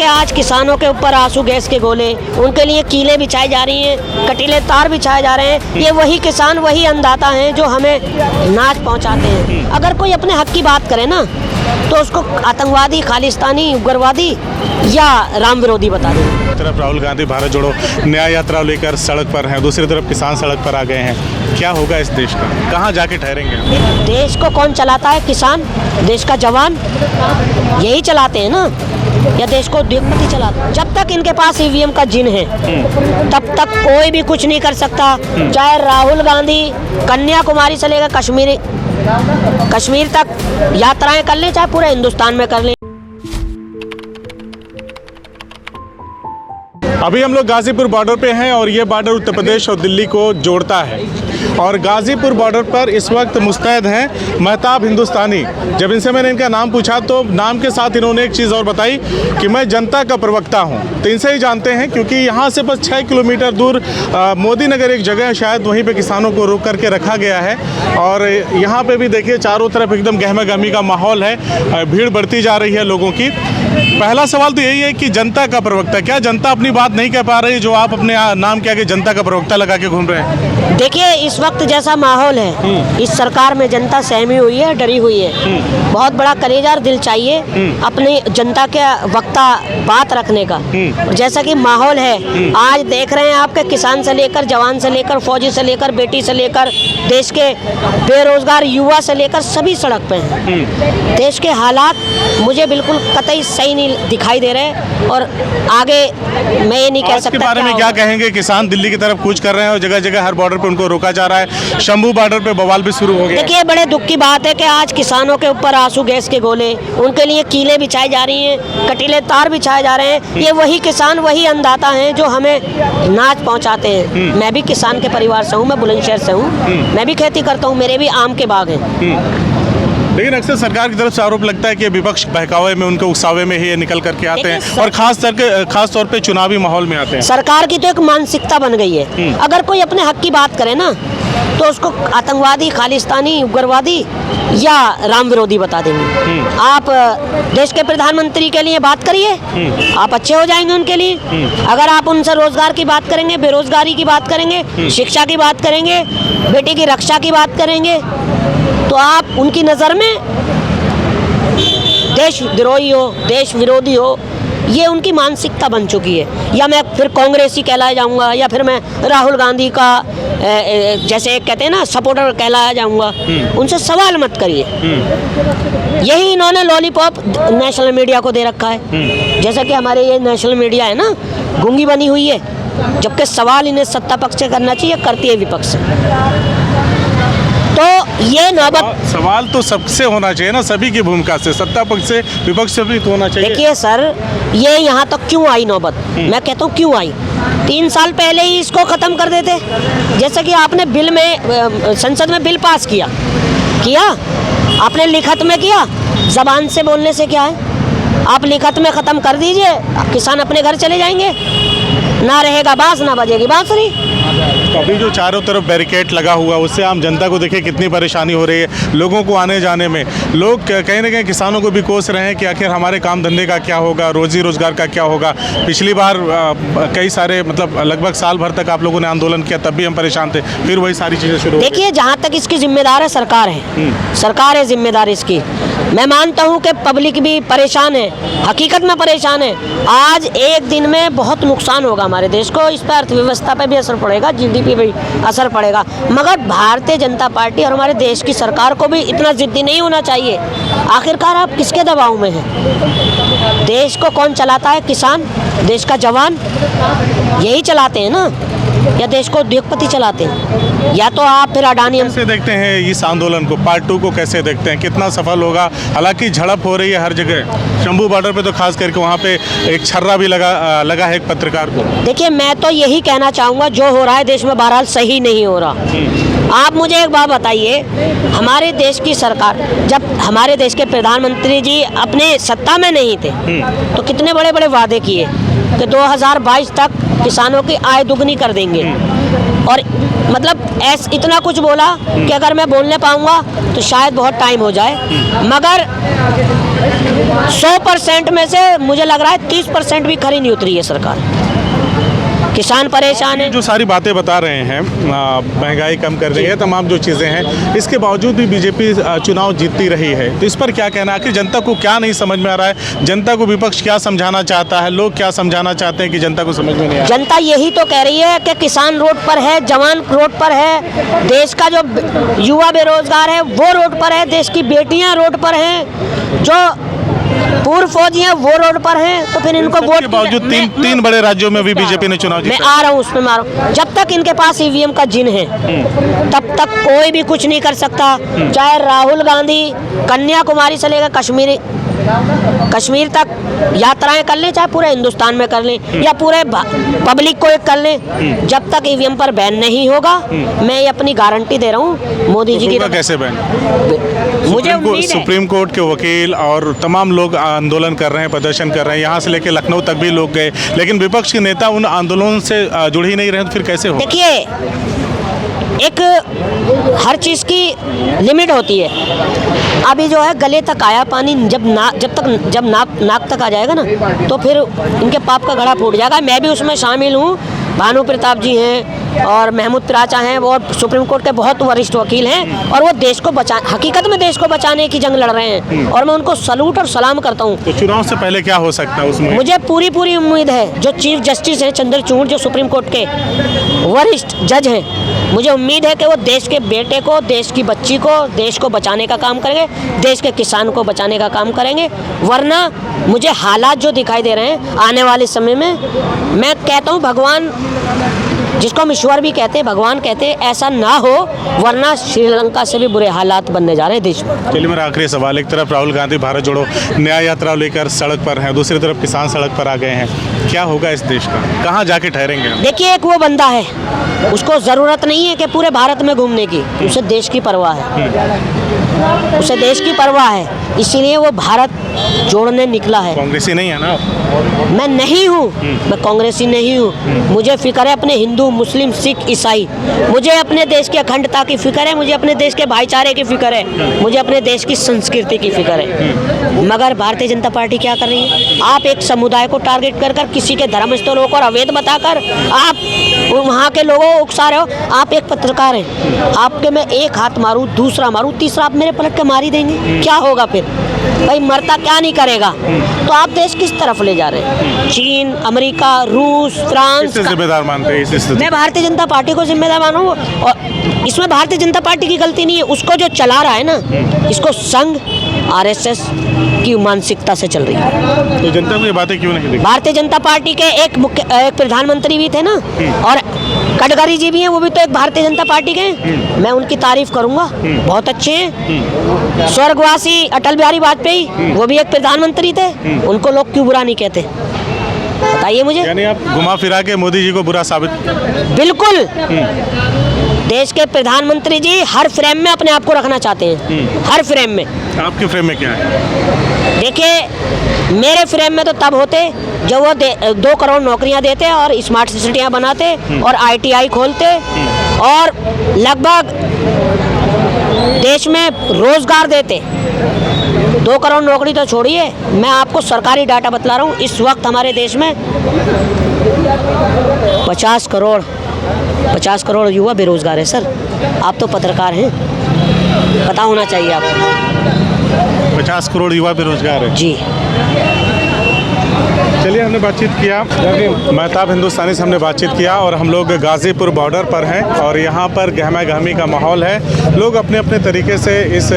आज किसानों के ऊपर आंसू गैस के गोले, उनके लिए कीलें बिछाई जा रही हैं, कटीले तार बिछाए जा रहे हैं। ये वही किसान, वही अन्नदाता हैं जो हमें नाच पहुंचाते हैं। अगर कोई अपने हक की बात करे ना तो उसको आतंकवादी, खालिस्तानी, उग्रवादी या राम विरोधी बता दें। एक तरफ राहुल गांधी भारत जोड़ो न्याय यात्रा लेकर सड़क पर हैं, दूसरी तरफ किसान सड़क पर आ गए हैं। क्या होगा इस देश का, कहाँ जाके ठहरेंगे? देश को कौन चलाता है? किसान, देश का जवान, यही चलाते हैं ना, या देश को उद्योगपति चलाते हैं। जब तक इनके पास ईवीएम का जिन है तब तक कोई भी कुछ नहीं कर सकता। चाहे राहुल गांधी कन्याकुमारी से लेकर कश्मीर तक यात्राएं कर लें, चाहे पूरे हिंदुस्तान में कर लें। अभी हम लोग गाजीपुर बॉर्डर पे हैं और ये बॉर्डर उत्तर प्रदेश और दिल्ली को जोड़ता है। और गाजीपुर बॉर्डर पर इस वक्त मुस्तैद हैं महताब हिंदुस्तानी। जब इनसे मैंने इनका नाम पूछा तो नाम के साथ इन्होंने एक चीज़ और बताई कि मैं जनता का प्रवक्ता हूं। तो इनसे ही जानते हैं, क्योंकि यहाँ से बस 6 किलोमीटर दूर मोदी नगर एक जगह है, शायद वहीं पे किसानों को रोक करके रखा गया है। और यहाँ पे भी देखिए चारों तरफ एकदम गहमा गहमी का माहौल है, भीड़ बढ़ती जा रही है लोगों की। पहला सवाल तो यही है कि जनता का प्रवक्ता, क्या जनता अपनी बात नहीं कह पा रही जो आप अपने नाम के आगे जनता का प्रवक्ता लगा के घूम रहे हैं? देखिए, इस वक्त जैसा माहौल है, इस सरकार में जनता सहमी हुई है, डरी हुई है। बहुत बड़ा कलेजा और दिल चाहिए अपनी जनता के वक्ता बात रखने का। और जैसा कि माहौल है, आज देख रहे हैं आपके किसान से लेकर जवान से लेकर फौजी से लेकर बेटी से लेकर देश के बेरोजगार युवा से लेकर सभी सड़क पे हैं। देश के हालात मुझे बिल्कुल कतई सही नहीं दिखाई दे रहे। और आगे मैं ये नहीं कह सकता। इसके बारे में क्या कहेंगे? किसान दिल्ली की तरफ कूच कर रहे हैं और जगह जगह हर बॉर्डर पे उनको रोका जा रहा है। शंभू बॉर्डर पे बवाल भी शुरू हो गया। देखिए, बड़े दुख की बात है कि आज किसानों के ऊपर आंसू गैस के गोले, उनके लिए कीलें बिछाई जा रही हैं, कटीले तार बिछाए जा रहे हैं। ये वही किसान, वही अन्नदाता हैं जो हमें नाच पहुंचाते हैं। मैं भी किसान के परिवार से हूँ, मैं बुलंदशहर से हूँ, मैं भी खेती करता हूँ, मेरे भी आम के बाग हैं। लेकिन अक्सर सरकार की तरफ से आरोप लगता है कि विपक्ष बहकावे में, उनके उकसावे में ही ये निकल करके आते हैं और खास तौर पे चुनावी माहौल में आते हैं। सरकार की तो एक मानसिकता बन गई है, अगर कोई अपने हक की बात करे ना तो उसको आतंकवादी, खालिस्तानी, उग्रवादी या राम विरोधी बता देंगे। आप देश के प्रधानमंत्री के लिए बात करिए, आप अच्छे हो जाएंगे उनके लिए। अगर आप उनसे रोजगार की बात करेंगे, बेरोजगारी की बात करेंगे, शिक्षा की बात करेंगे, बेटी की रक्षा की बात करेंगे, तो आप उनकी नज़र में देशद्रोही हो, देश विरोधी हो, ये उनकी मानसिकता बन चुकी है। या मैं फिर कांग्रेसी कहलाया जाऊंगा, या फिर मैं राहुल गांधी का जैसे कहते हैं ना सपोर्टर कहलाया जाऊंगा। उनसे सवाल मत करिए। यही इन्होंने लॉलीपॉप नेशनल मीडिया को दे रखा है। जैसा कि हमारे ये नेशनल मीडिया है ना, गूंगी बनी हुई है, जबकि सवाल इन्हें सत्ता पक्ष से करना चाहिए, करती है विपक्ष से। तो ये नौबत, सवाल तो सबसे होना चाहिए ना, सभी की भूमिका से, सत्ता पक्ष से विपक्ष से भी तो होना चाहिए। देखिए सर, ये यहाँ तक क्यों आई नौबत? मैं कहता हूँ क्यों आई। 3 साल पहले ही इसको ख़त्म कर देते। जैसे कि आपने बिल में, संसद में बिल पास किया, आपने लिखत में किया, ज़बान से बोलने से क्या है? आप लिखत में ख़त्म कर दीजिए, किसान अपने घर चले जाएंगे, ना रहेगा बांस, ना बजेगी बांसुरी। अभी जो चारों तरफ बैरिकेड लगा हुआ, उससे आम जनता को देखिए कितनी परेशानी हो रही है, लोगों को आने जाने में। लोग कहीं ना कहीं किसानों को भी कोस रहे हैं कि आखिर हमारे काम धंधे का क्या होगा, रोजी रोजगार का क्या होगा। पिछली बार कई सारे, मतलब लगभग साल भर तक आप लोगों ने आंदोलन किया, तब भी हम परेशान थे, फिर वही सारी चीज़ें शुरू। देखिए, जहाँ तक इसकी जिम्मेदार है सरकार है, सरकार है जिम्मेदार इसकी। मैं मानता हूँ कि पब्लिक भी परेशान है, हकीकत में परेशान है। आज एक दिन में बहुत नुकसान होगा हमारे देश को, इस पर अर्थव्यवस्था पे भी असर पड़ेगा, जीडीपी पे भी असर पड़ेगा। मगर भारतीय जनता पार्टी और हमारे देश की सरकार को भी इतना जिद्दी नहीं होना चाहिए। आखिरकार आप किसके दबाव में हैं? देश को कौन चलाता है? किसान, देश का जवान, यही चलाते हैं ना, या देश को उद्योगपति चलाते हैं? या तो आप फिर अडानी। कैसे देखते हैं इस आंदोलन को, पार्ट 2 को कैसे देखते हैं, कितना सफल होगा? हालांकि झड़प हो रही है हर जगह, शंभू बॉर्डर पे तो खास करके वहाँ पे एक छर्रा भी लगा है एक पत्रकार को। देखिए, मैं तो यही कहना चाहूँगा, जो हो रहा है देश में बहरहाल सही नहीं हो रहा। आप मुझे एक बात बताइए, हमारे देश की सरकार, जब हमारे देश के प्रधानमंत्री जी अपने सत्ता में नहीं थे तो कितने बड़े बड़े वादे किए कि 2022 तक किसानों की आय दुगनी कर देंगे। और मतलब इतना कुछ बोला कि अगर मैं बोलने पाऊंगा तो शायद बहुत टाइम हो जाए, मगर 100% में से मुझे लग रहा है 30% भी खरी नहीं उतरी है सरकार। किसान परेशान है। जो सारी बातें बता रहे हैं, महंगाई कम कर रही है, तमाम जो चीज़ें हैं, इसके बावजूद भी बीजेपी चुनाव जीतती रही है, तो इस पर क्या कहना है? आखिर जनता को क्या नहीं समझ में आ रहा है? जनता को विपक्ष क्या समझाना चाहता है? लोग क्या समझाना चाहते हैं कि जनता को समझ में नहीं आ रहा? जनता यही तो कह रही है कि किसान रोड पर है, जवान रोड पर है, देश का जो युवा बेरोजगार है वो रोड पर है, देश की बेटियां रोड पर हैं, जो पूर्व फौजी हैं वो रोड पर हैं, तो फिर इनको वोट के बावजूद तीन बड़े राज्यों में भी बीजेपी ने चुनाव जीता। मैं आ रहा हूँ उसमें मारो। जब तक इनके पास ईवीएम का जिन है तब तक कोई भी कुछ नहीं कर सकता। चाहे राहुल गांधी कन्याकुमारी से लेकर कश्मीर तक यात्राएं कर लें, चाहे पूरे हिंदुस्तान में कर लें या पूरे पब्लिक को एक कर लें, जब तक ईवीएम पर बैन नहीं होगा, मैं ये अपनी गारंटी दे रहा हूँ मोदी जी की। कैसे बैन? मुझे उम्मीद है सुप्रीम कोर्ट के वकील और तमाम लोग आंदोलन कर रहे हैं, प्रदर्शन कर रहे हैं, यहाँ से लेकर लखनऊ तक भी लोग गए, लेकिन विपक्ष के नेता उन आंदोलन से जुड़ ही नहीं रहे, तो फिर कैसे हो? देखिए, एक हर चीज़ की लिमिट होती है। अभी जो है गले तक आया पानी, जब नाक तक आ जाएगा ना, तो फिर इनके पाप का घड़ा फूट जाएगा। मैं भी उसमें शामिल हूँ। भानु प्रताप जी हैं और महमूद पिराचा हैं, वो सुप्रीम कोर्ट के बहुत वरिष्ठ वकील हैं और वो देश को हकीकत में देश को बचाने की जंग लड़ रहे हैं और मैं उनको सलूट और सलाम करता हूँ। तो चुनाव से पहले क्या हो सकता है उसमें? मुझे पूरी उम्मीद है, जो चीफ जस्टिस हैं चंद्रचूड़, जो सुप्रीम कोर्ट के वरिष्ठ जज हैं, मुझे उम्मीद है कि वो देश के बेटे को, देश की बच्ची को, देश को बचाने का काम करेंगे, देश के किसान को बचाने का काम करेंगे। वरना मुझे हालात जो दिखाई दे रहे हैं आने वाले समय में, मैं कहता हूँ भगवान, जिसको हम ईश्वर भी कहते हैं, भगवान कहते हैं, ऐसा ना हो, वरना श्रीलंका से भी बुरे हालात बनने जा रहे हैं देश में। चलिए, मेरा आखिरी सवाल, एक तरफ राहुल गांधी भारत जोड़ो न्याय यात्रा लेकर सड़क पर हैं, दूसरी तरफ किसान सड़क पर आ गए हैं, क्या होगा इस देश का? कहाँ जाके ठहरेंगे हम? देखिए, एक वो बंदा है, उसको ज़रूरत नहीं है कि पूरे भारत में घूमने की, उसे देश की परवाह है, उसे देश की परवाह है, इसीलिए वो भारत जोड़ने निकला है। कांग्रेसी नहीं है ना? मैं नहीं हूँ, मैं कांग्रेसी नहीं हूँ। मुझे फिक्र है अपने हिंदू, मुस्लिम, सिख, ईसाई, मुझे अपने देश की अखंडता की फिक्र है, मुझे अपने देश के भाईचारे की फिक्र है, मुझे अपने देश की संस्कृति की फिक्र है। मगर भारतीय जनता पार्टी क्या कर रही है? आप एक समुदाय को टारगेट कर किसी के धर्म स्थलों को अवैध बताकर आप वहाँ के लोगों को उकसा रहे हो। आप एक पत्रकार हैं, आपके मैं एक हाथ मारूं, दूसरा मारूं, तीसरा आप मेरे पलट के मार ही देंगे, क्या होगा फिर? भाई मरता क्या नहीं करेगा? तो आप देश किस तरफ ले जा रहे हैं? चीन, अमेरिका, रूस, फ्रांस जिम्मेदार मानते हैं इस स्थिति? मैं भारतीय जनता पार्टी को जिम्मेदार मानूं, और इसमें भारतीय जनता पार्टी की गलती नहीं है। उसको जो चला रहा है ना, इसको संघ आरएसएस की मानसिकता से चल रही है। तो जनता को ये बातें क्यों नहीं दिखती? भारतीय जनता पार्टी के एक प्रधानमंत्री भी थे ना, और गडकरी जी भी हैं, वो भी तो एक भारतीय जनता पार्टी के हैं। मैं उनकी तारीफ करूंगा, बहुत अच्छे हैं। स्वर्गवासी अटल बिहारी वाजपेयी, वो भी एक प्रधानमंत्री थे, उनको लोग क्यों बुरा नहीं कहते? बताइए मुझे। यानी आप घुमा फिरा के मोदी जी को बुरा साबित? बिल्कुल। देश के प्रधानमंत्री जी हर फ्रेम में अपने आप को रखना चाहते हैं, हर फ्रेम में। आपके फ्रेम में क्या है? देखिए, मेरे फ्रेम में तो तब होते जब वो 2 करोड़ नौकरियां देते और स्मार्ट सिटियां बनाते और ITI खोलते और लगभग देश में रोजगार देते। 2 करोड़ नौकरी तो छोड़िए, मैं आपको सरकारी डाटा बतला रहा हूँ, इस वक्त हमारे देश में 50 करोड़ युवा बेरोजगार है। सर, आप तो पत्रकार हैं, पता होना चाहिए आपको। 50 करोड़ युवा बेरोजगार है जी। चलिए, हमने बातचीत किया, महताब हिंदुस्तानी से हमने बातचीत किया और हम लोग गाज़ीपुर बॉर्डर पर हैं और यहाँ पर गहमा गहमी का माहौल है। लोग अपने अपने तरीके से इस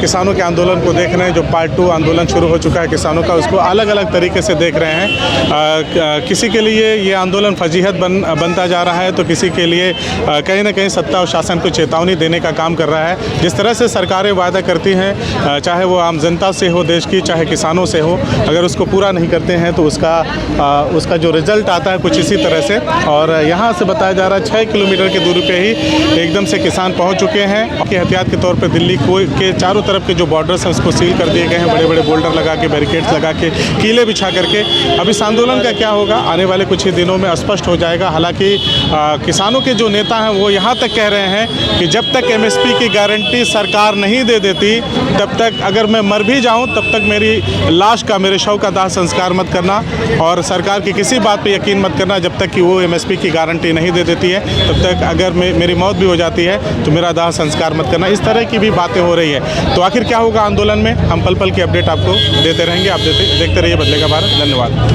किसानों के आंदोलन को देख रहे हैं। जो पार्ट 2 आंदोलन शुरू हो चुका है किसानों का, उसको अलग अलग तरीके से देख रहे हैं। किसी के लिए ये आंदोलन फजीहत बनता जा रहा है, तो किसी के लिए कहीं ना कहीं सत्ता और शासन को चेतावनी देने का काम कर रहा है। जिस तरह से सरकारें वादा करती हैं, चाहे वो आम जनता से हो देश की, चाहे किसानों से हो, अगर उसको पूरा नहीं करते हैं तो उसका जो रिजल्ट आता है कुछ इसी तरह से। और यहाँ से बताया जा रहा है 6 किलोमीटर की दूरी पे ही एकदम से किसान पहुँच चुके हैं। एहतियात के तौर पर दिल्ली के चारों तरफ के जो बॉर्डर्स हैं उसको सील कर दिए गए हैं, बड़े बड़े बोल्डर लगा के, बैरिकेड्स लगा के, कीले बिछा करके। अब इस आंदोलन का क्या होगा आने वाले कुछ ही दिनों में स्पष्ट हो जाएगा। हालांकि किसानों के जो नेता हैं वो यहाँ तक कह रहे हैं कि जब तक MSP की गारंटी सरकार नहीं दे देती तब तक, अगर मैं मर भी जाऊँ तब तक मेरी लाश का, मेरे शव का दाह संस्कार मत करना और सरकार की किसी बात पे यकीन मत करना जब तक कि वो MSP की गारंटी नहीं दे देती है। तब तक अगर मेरी मौत भी हो जाती है तो मेरा दाह संस्कार मत करना। इस तरह की भी बातें हो रही है। तो आखिर क्या होगा आंदोलन में, हम पल पल की अपडेट आपको देते रहेंगे। आप देखते रहिए बदलेगा भारत। धन्यवाद।